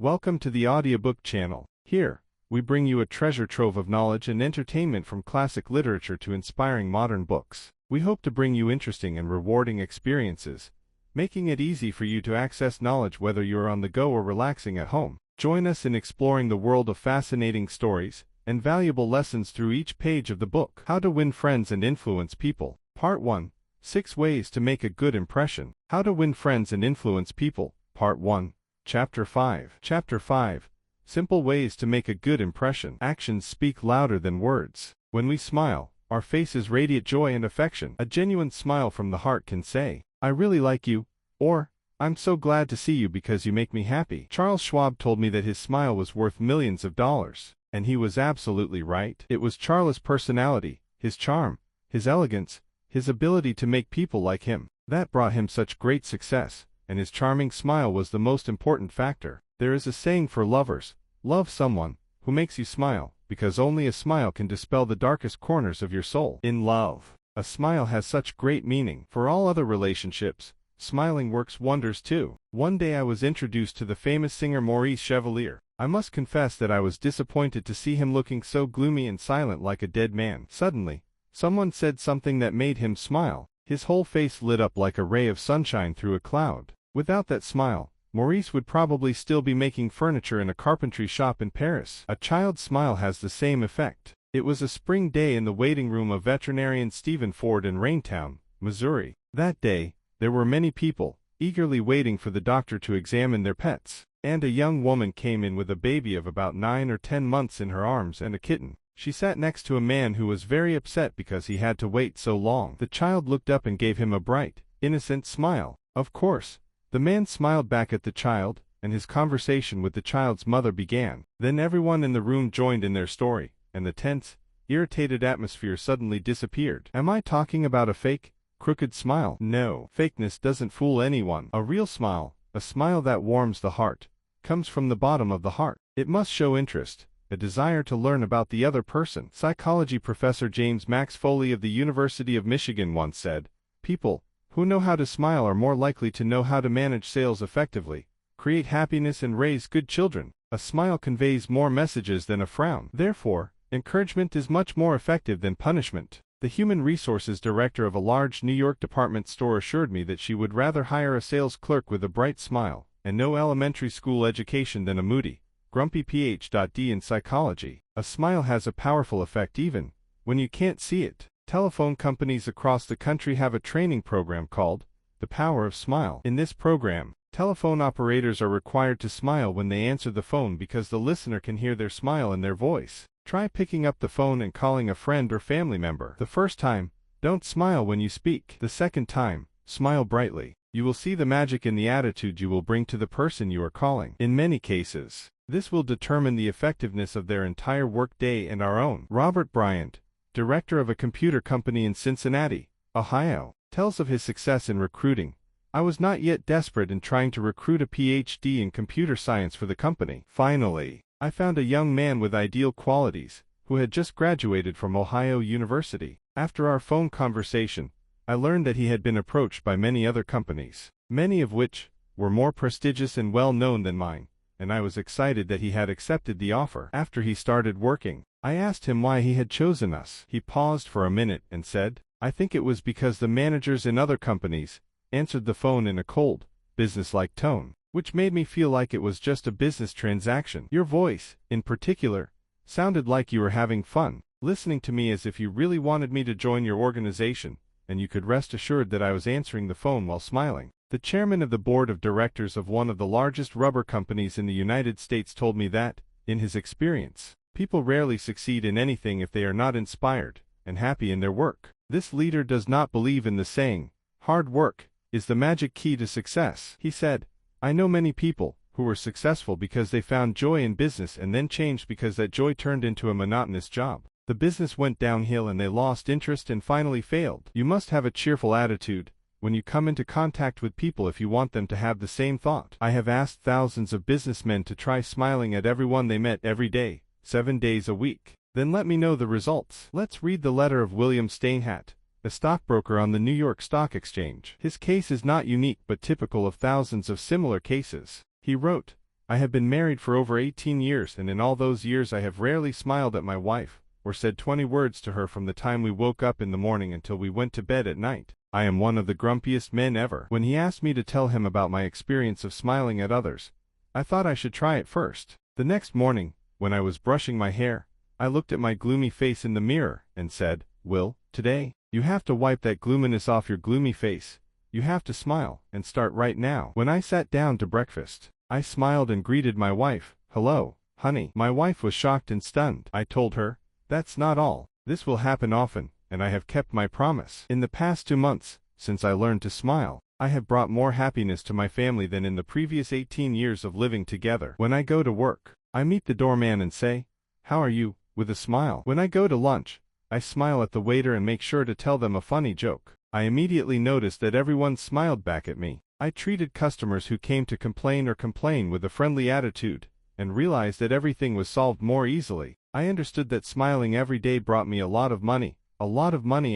Welcome to the audiobook channel. Here, we bring you a treasure trove of knowledge and entertainment from classic literature to inspiring modern books. We hope to bring you interesting and rewarding experiences, making it easy for you to access knowledge whether you are on the go or relaxing at home. Join us in exploring the world of fascinating stories and valuable lessons through each page of the book. How to Win Friends and Influence People. Part 1. 6 Ways to Make a Good Impression. How to Win Friends and Influence People. Part 1. Chapter 5. Chapter 5. Simple Ways to Make a Good Impression. Actions speak louder than words. When we smile, our faces radiate joy and affection. A genuine smile from the heart can say, "I really like you," or, "I'm so glad to see you because you make me happy." Charles Schwab told me that his smile was worth millions of dollars, and he was absolutely right. It was Charles' personality, his charm, his elegance, his ability to make people like him, that brought him such great success, and his charming smile was the most important factor. There is a saying for lovers: love someone who makes you smile, because only a smile can dispel the darkest corners of your soul. In love, a smile has such great meaning. For all other relationships, smiling works wonders too. One day I was introduced to the famous singer Maurice Chevalier. I must confess that I was disappointed to see him looking so gloomy and silent like a dead man. Suddenly, someone said something that made him smile. His whole face lit up like a ray of sunshine through a cloud. Without that smile, Maurice would probably still be making furniture in a carpentry shop in Paris. A child's smile has the same effect. It was a spring day in the waiting room of veterinarian Stephen Ford in Raintown, Missouri. That day, there were many people, eagerly waiting for the doctor to examine their pets. And a young woman came in with a baby of about 9 or 10 months in her arms and a kitten. She sat next to a man who was very upset because he had to wait so long. The child looked up and gave him a bright, innocent smile. Of course, the man smiled back at the child, and his conversation with the child's mother began. Then everyone in the room joined in their story, and the tense, irritated atmosphere suddenly disappeared. Am I talking about a fake, crooked smile? No. Fakeness doesn't fool anyone. A real smile, a smile that warms the heart, comes from the bottom of the heart. It must show interest, a desire to learn about the other person. Psychology professor James Max Foley of the University of Michigan once said, "People who know how to smile are more likely to know how to manage sales effectively, create happiness and raise good children." A smile conveys more messages than a frown. Therefore, encouragement is much more effective than punishment. The human resources director of a large New York department store assured me that she would rather hire a sales clerk with a bright smile and no elementary school education than a moody, grumpy Ph.D. in psychology. A smile has a powerful effect even when you can't see it. Telephone companies across the country have a training program called The Power of Smile. In this program, telephone operators are required to smile when they answer the phone because the listener can hear their smile in their voice. Try picking up the phone and calling a friend or family member. The first time, don't smile when you speak. The second time, smile brightly. You will see the magic in the attitude you will bring to the person you are calling. In many cases, this will determine the effectiveness of their entire work day and our own. Robert Bryant, director of a computer company in Cincinnati, Ohio, tells of his success in recruiting. "I was not yet desperate in trying to recruit a Ph.D. in computer science for the company. Finally, I found a young man with ideal qualities, who had just graduated from Ohio University. After our phone conversation, I learned that he had been approached by many other companies, many of which were more prestigious and well-known than mine, and I was excited that he had accepted the offer. After he started working, I asked him why he had chosen us. He paused for a minute and said, 'I think it was because the managers in other companies answered the phone in a cold, business-like tone, which made me feel like it was just a business transaction. Your voice, in particular, sounded like you were having fun, listening to me as if you really wanted me to join your organization, and you could rest assured that I was answering the phone while smiling.'" The chairman of the board of directors of one of the largest rubber companies in the United States told me that, in his experience, people rarely succeed in anything if they are not inspired and happy in their work. This leader does not believe in the saying, "Hard work is the magic key to success." He said, "I know many people who were successful because they found joy in business and then changed because that joy turned into a monotonous job. The business went downhill and they lost interest and finally failed." You must have a cheerful attitude when you come into contact with people if you want them to have the same thought. I have asked thousands of businessmen to try smiling at everyone they met every day, 7 days a week. Then let me know the results. Let's read the letter of William Steinhat, a stockbroker on the New York Stock Exchange. His case is not unique but typical of thousands of similar cases. He wrote, I have been married for over 18 years, and in all those years I have rarely smiled at my wife, or said 20 words to her from the time we woke up in the morning until we went to bed at night. I am one of the grumpiest men ever. When he asked me to tell him about my experience of smiling at others, I thought I should try it first. The next morning, when I was brushing my hair, I looked at my gloomy face in the mirror and said, "Will, today, you have to wipe that gloominess off your gloomy face. You have to smile, and start right now." When I sat down to breakfast, I smiled and greeted my wife. "Hello, honey." My wife was shocked and stunned. I told her, "That's not all. This will happen often, and I have kept my promise." In the past 2 months, since I learned to smile, I have brought more happiness to my family than in the previous 18 years of living together. When I go to work, I meet the doorman and say, "How are you?" with a smile. When I go to lunch, I smile at the waiter and make sure to tell them a funny joke. I immediately noticed that everyone smiled back at me. I treated customers who came to complain with a friendly attitude, and realized that everything was solved more easily. I understood that smiling every day brought me a lot of money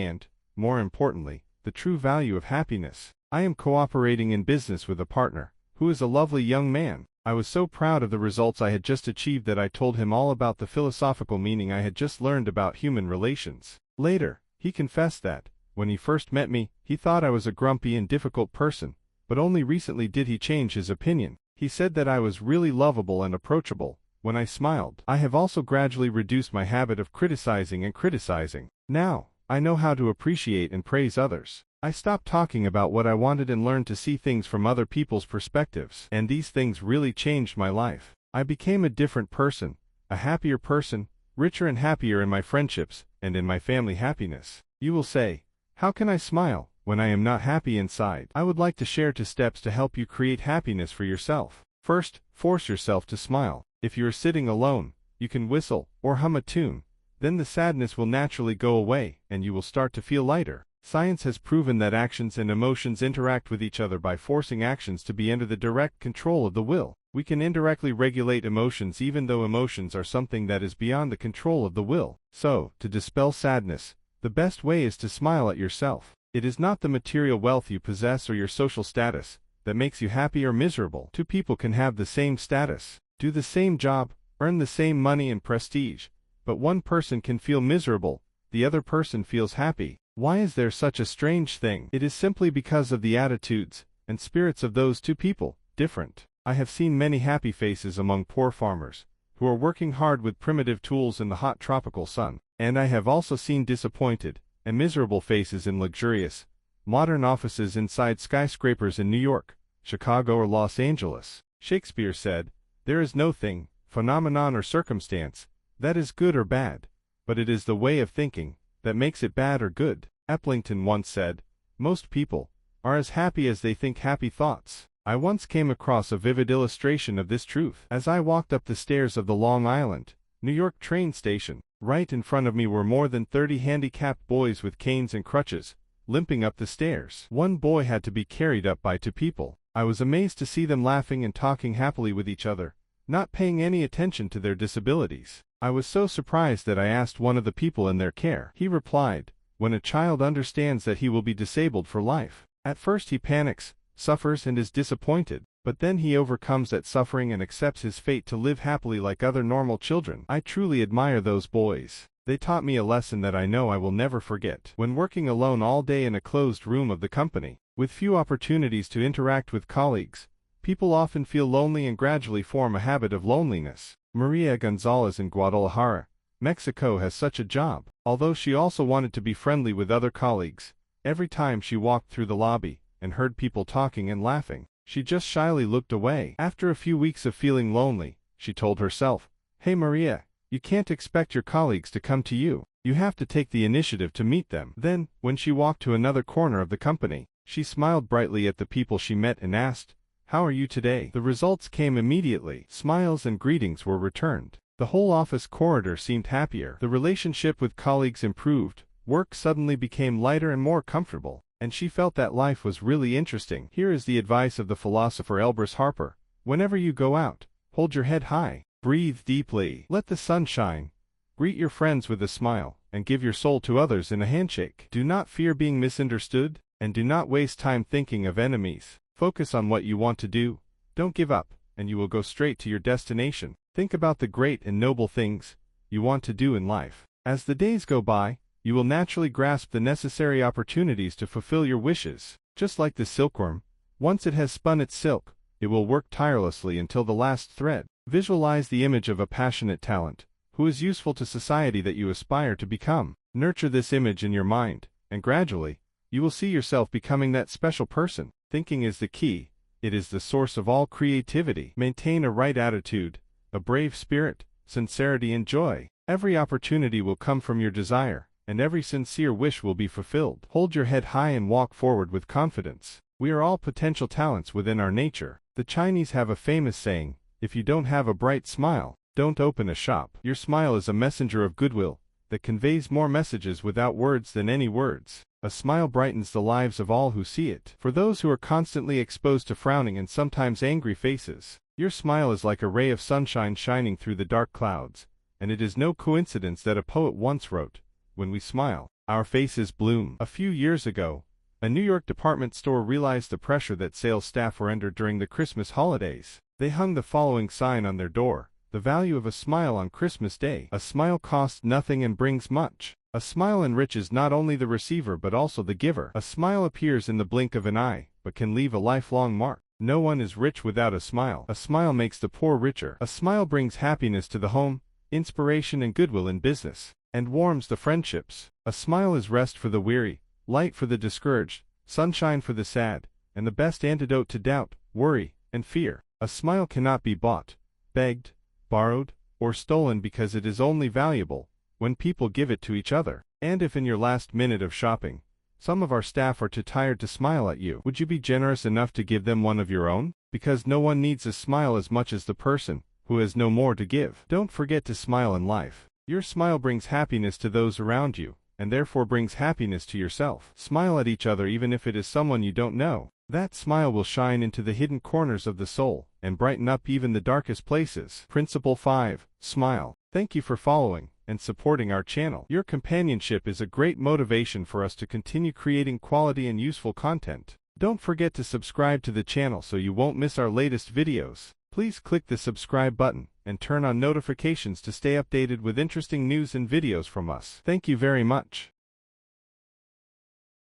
and, more importantly, the true value of happiness. I am cooperating in business with a partner, who is a lovely young man. I was so proud of the results I had just achieved that I told him all about the philosophical meaning I had just learned about human relations. Later, he confessed that, when he first met me, he thought I was a grumpy and difficult person, but only recently did he change his opinion. He said that I was really lovable and approachable when I smiled. I have also gradually reduced my habit of criticizing. Now, I know how to appreciate and praise others. I stopped talking about what I wanted and learned to see things from other people's perspectives, and these things really changed my life. I became a different person, a happier person, richer and happier in my friendships and in my family happiness. You will say, "How can I smile when I am not happy inside?" I would like to share 2 steps to help you create happiness for yourself. First, force yourself to smile. If you are sitting alone, you can whistle or hum a tune. Then the sadness will naturally go away, and you will start to feel lighter. Science has proven that actions and emotions interact with each other by forcing actions to be under the direct control of the will. We can indirectly regulate emotions even though emotions are something that is beyond the control of the will. So, to dispel sadness, the best way is to smile at yourself. It is not the material wealth you possess or your social status that makes you happy or miserable. 2 people can have the same status, do the same job, earn the same money and prestige, but one person can feel miserable, the other person feels happy. Why is there such a strange thing? It is simply because of the attitudes and spirits of those 2 people, different. I have seen many happy faces among poor farmers, who are working hard with primitive tools in the hot tropical sun, and I have also seen disappointed and miserable faces in luxurious, modern offices inside skyscrapers in New York, Chicago or Los Angeles. Shakespeare said, "There is no thing, phenomenon or circumstance, that is good or bad, but it is the way of thinking that makes it bad or good." Eplington once said, "Most people are as happy as they think happy thoughts." I once came across a vivid illustration of this truth. As I walked up the stairs of the Long Island, New York train station, right in front of me were more than 30 handicapped boys with canes and crutches, limping up the stairs. One boy had to be carried up by 2 people. I was amazed to see them laughing and talking happily with each other, not paying any attention to their disabilities. I was so surprised that I asked one of the people in their care. He replied, "When a child understands that he will be disabled for life, at first he panics, suffers and is disappointed, but then he overcomes that suffering and accepts his fate to live happily like other normal children." I truly admire those boys. They taught me a lesson that I know I will never forget. When working alone all day in a closed room of the company, with few opportunities to interact with colleagues, people often feel lonely and gradually form a habit of loneliness. Maria Gonzalez in Guadalajara, Mexico has such a job. Although she also wanted to be friendly with other colleagues, every time she walked through the lobby and heard people talking and laughing, she just shyly looked away. After a few weeks of feeling lonely, she told herself, "Hey Maria, you can't expect your colleagues to come to you. You have to take the initiative to meet them." Then, when she walked to another corner of the company, she smiled brightly at the people she met and asked, "How are you today?" The results came immediately. Smiles and greetings were returned. The whole office corridor seemed happier. The relationship with colleagues improved, work suddenly became lighter and more comfortable, and she felt that life was really interesting. Here is the advice of the philosopher Elbrus Harper: whenever you go out, hold your head high, breathe deeply, let the sun shine, greet your friends with a smile, and give your soul to others in a handshake. Do not fear being misunderstood, and do not waste time thinking of enemies. Focus on what you want to do. Don't give up, and you will go straight to your destination. Think about the great and noble things you want to do in life. As the days go by, you will naturally grasp the necessary opportunities to fulfill your wishes. Just like the silkworm, once it has spun its silk, it will work tirelessly until the last thread. Visualize the image of a passionate talent, who is useful to society that you aspire to become. Nurture this image in your mind, and gradually, you will see yourself becoming that special person. Thinking is the key. It is the source of all creativity. Maintain a right attitude, a brave spirit, sincerity and joy. Every opportunity will come from your desire, and every sincere wish will be fulfilled. Hold your head high and walk forward with confidence. We are all potential talents within our nature. The Chinese have a famous saying, if you don't have a bright smile, don't open a shop. Your smile is a messenger of goodwill that conveys more messages without words than any words. A smile brightens the lives of all who see it. For those who are constantly exposed to frowning and sometimes angry faces, your smile is like a ray of sunshine shining through the dark clouds, and it is no coincidence that a poet once wrote, "When we smile, our faces bloom." A few years ago, a New York department store realized the pressure that sales staff were under during the Christmas holidays. They hung the following sign on their door: the value of a smile on Christmas Day. A smile costs nothing and brings much. A smile enriches not only the receiver but also the giver. A smile appears in the blink of an eye, but can leave a lifelong mark. No one is rich without a smile. A smile makes the poor richer. A smile brings happiness to the home, inspiration and goodwill in business, and warms the friendships. A smile is rest for the weary, light for the discouraged, sunshine for the sad, and the best antidote to doubt, worry, and fear. A smile cannot be bought, begged, borrowed, or stolen because it is only valuable when people give it to each other. And if in your last minute of shopping, some of our staff are too tired to smile at you, would you be generous enough to give them one of your own? Because no one needs a smile as much as the person who has no more to give. Don't forget to smile in life. Your smile brings happiness to those around you, and therefore brings happiness to yourself. Smile at each other even if it is someone you don't know. That smile will shine into the hidden corners of the soul, and brighten up even the darkest places. Principle 5. Smile. Thank you for following and supporting our channel. Your companionship is a great motivation for us to continue creating quality and useful content. Don't forget to subscribe to the channel so you won't miss our latest videos. Please click the subscribe button and turn on notifications to stay updated with interesting news and videos from us. Thank you very much.